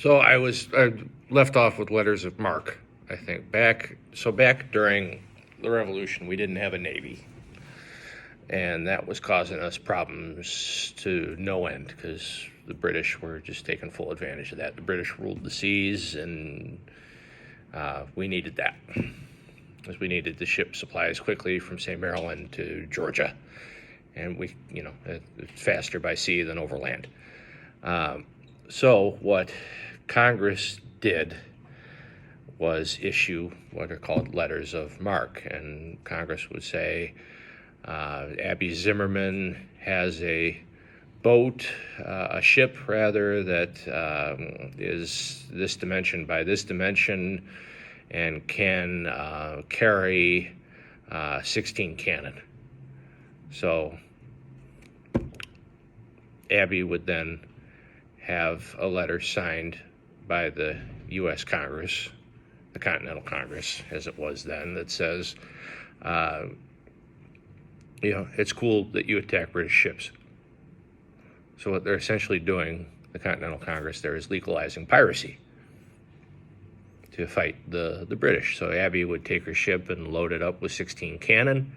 So I left off with letters of marque, I think. Back during the Revolution, we didn't have a navy. And that was causing us problems to no end because the British were just taking full advantage of that. The British ruled the seas, and we needed that because we needed to ship supplies quickly from, say, Maryland to Georgia. And we, it's faster by sea than overland. So what Congress did was issue what are called letters of marque, and Congress would say, Abby Zimmerman has a ship rather, that is this dimension by this dimension and can carry 16 cannon. So Abby would then have a letter signed by the U.S. Congress, the Continental Congress, as it was then, that says, it's cool that you attack British ships. So what they're essentially doing, the Continental Congress there, is legalizing piracy to fight the British. So Abby would take her ship and load it up with 16 cannon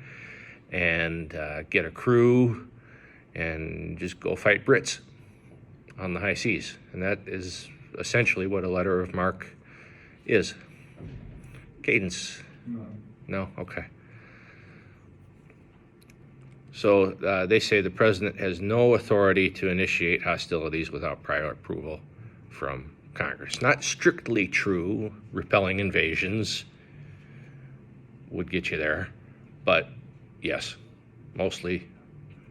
and get a crew and just go fight Brits on the high seas. And that is essentially what a letter of marque is. Cadence? No? Okay. So they say the president has no authority to initiate hostilities without prior approval from Congress. Not strictly true. Repelling invasions would get you there, but yes, mostly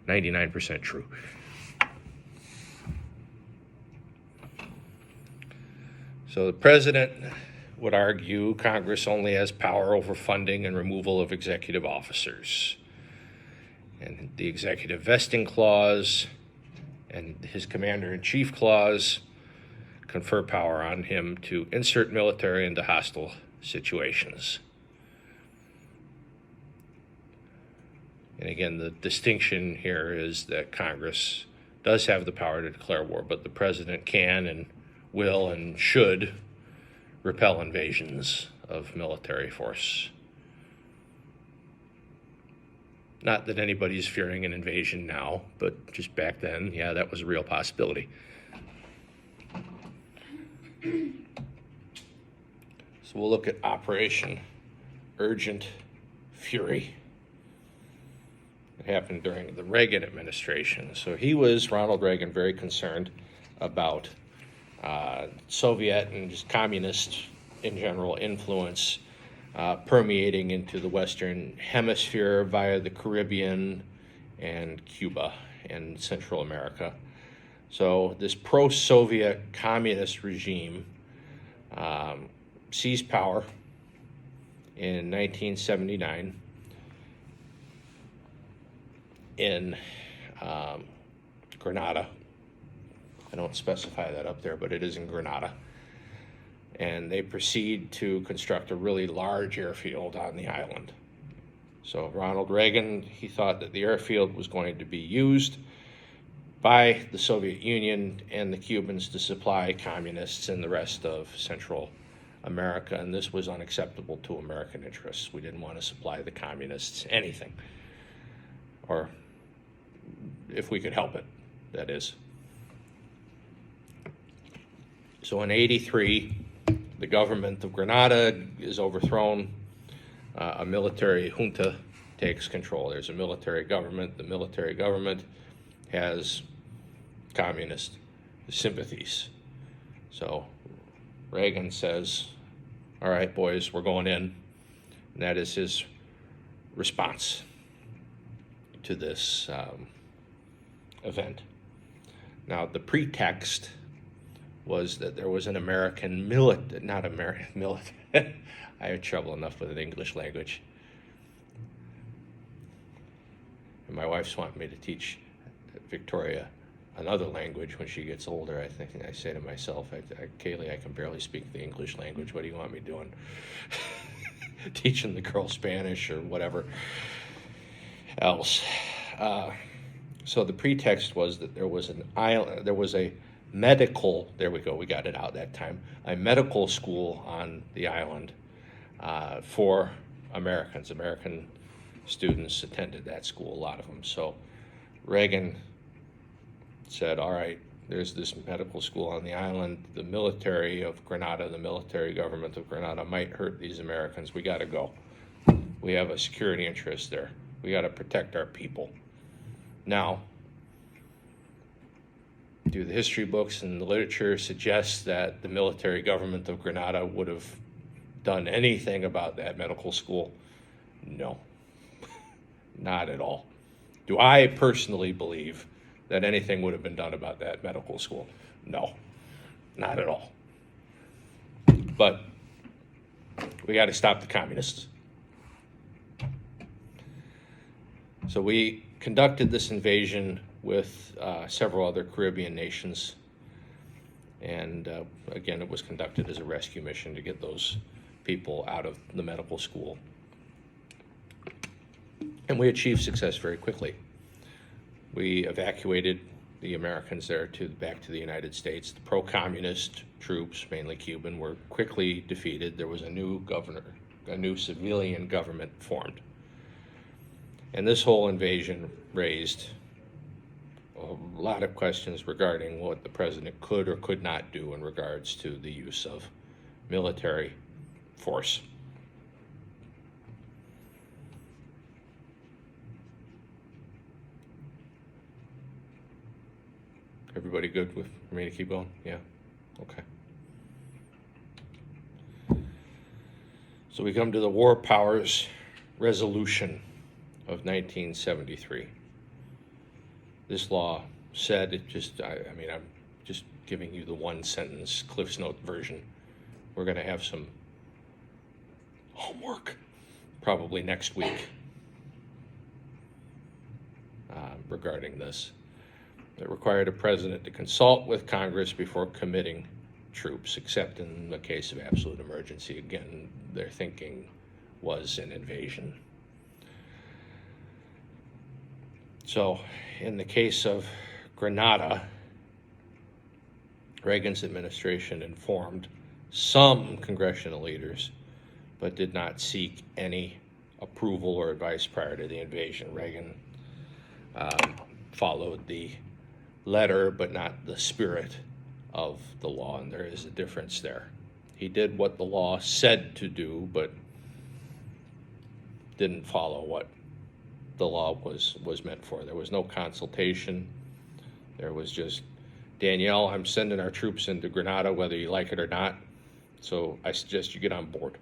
99% true. So the president would argue Congress only has power over funding and removal of executive officers. And the executive vesting clause and his commander-in-chief clause confer power on him to insert military into hostile situations. And again, the distinction here is that Congress does have the power to declare war, but the president can and will and should repel invasions of military force. Not that anybody's fearing an invasion now, but just back then, yeah, that was a real possibility. So we'll look at Operation Urgent Fury. It happened during the Reagan administration. So Ronald Reagan, very concerned about Soviet and just communist in general influence permeating into the Western Hemisphere via the Caribbean and Cuba and Central America. So this pro-Soviet communist regime seized power in 1979 in Grenada. I don't specify that up there, but it is in Grenada. And they proceed to construct a really large airfield on the island. So Ronald Reagan, he thought that the airfield was going to be used by the Soviet Union and the Cubans to supply communists in the rest of Central America, and this was unacceptable to American interests. We didn't want to supply the communists anything, or if we could help it, that is. So in '83, the government of Grenada is overthrown. A military junta takes control. There's a military government. The military government has communist sympathies. So Reagan says, all right, boys, we're going in. And that is his response to this event. Now, the pretext was that there was an American military. I had trouble enough with an English language. And my wife's wanting me to teach Victoria another language when she gets older. I think I say to myself, Kaylee, I can barely speak the English language. What do you want me doing? Teaching the girl Spanish or whatever else. So the pretext was that there was an island, there was a medical, there we go, we got it out that time, a medical school on the island for Americans. American students attended that school, a lot of them. So Reagan said, all right, there's this medical school on the island. The military of Grenada, the military government of Grenada might hurt these Americans. We got to go. We have a security interest there. We got to protect our people. Now, do the history books and the literature suggest that the military government of Grenada would have done anything about that medical school? No, not at all. Do I personally believe that anything would have been done about that medical school? No, not at all. But we got to stop the communists. So we conducted this invasion with several other Caribbean nations. And again, it was conducted as a rescue mission to get those people out of the medical school. And we achieved success very quickly. We evacuated the Americans there back to the United States. The pro-communist troops, mainly Cuban, were quickly defeated. There was a new governor, a new civilian government formed. And this whole invasion raised a lot of questions regarding what the president could or could not do in regards to the use of military force. Everybody good with me to keep going? Yeah? Okay. So we come to the War Powers Resolution of 1973. This law said, I'm just giving you the one sentence Cliff's Note version. We're going to have some homework probably next week regarding this. It required a president to consult with Congress before committing troops, except in the case of absolute emergency. Again, their thinking was an invasion. So, in the case of Grenada, Reagan's administration informed some congressional leaders, but did not seek any approval or advice prior to the invasion. Reagan followed the letter, but not the spirit of the law, and there is a difference there. He did what the law said to do, but didn't follow what the law was meant for. There was no consultation. There was just, Danielle, I'm sending our troops into Grenada whether you like it or not, so I suggest you get on board.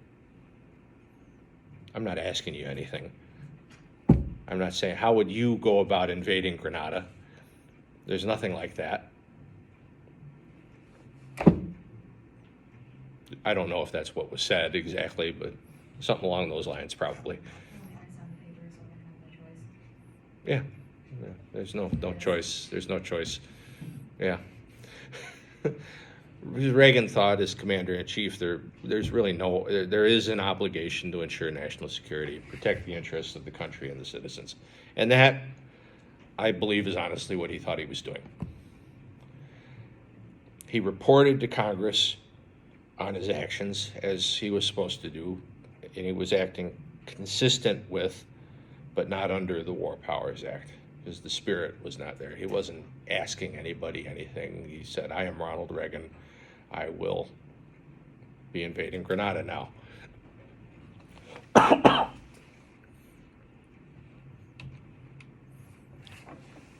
I'm not asking you anything. I'm not saying, how would you go about invading Grenada? There's nothing like that. I don't know if that's what was said exactly, but something along those lines probably. Yeah, there's no choice. There's no choice. Yeah. Reagan thought, as commander-in-chief, there's really there is an obligation to ensure national security, protect the interests of the country and the citizens. And that, I believe, is honestly what he thought he was doing. He reported to Congress on his actions as he was supposed to do, and he was acting consistent with, but not under the War Powers Act, because the spirit was not there. He wasn't asking anybody anything. He said, I am Ronald Reagan. I will be invading Grenada now.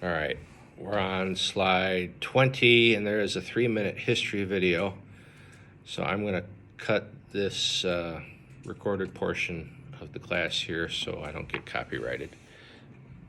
All right, we're on slide 20, and there is a 3-minute history video. So I'm going to cut this recorded portion of the class here so I don't get copyrighted.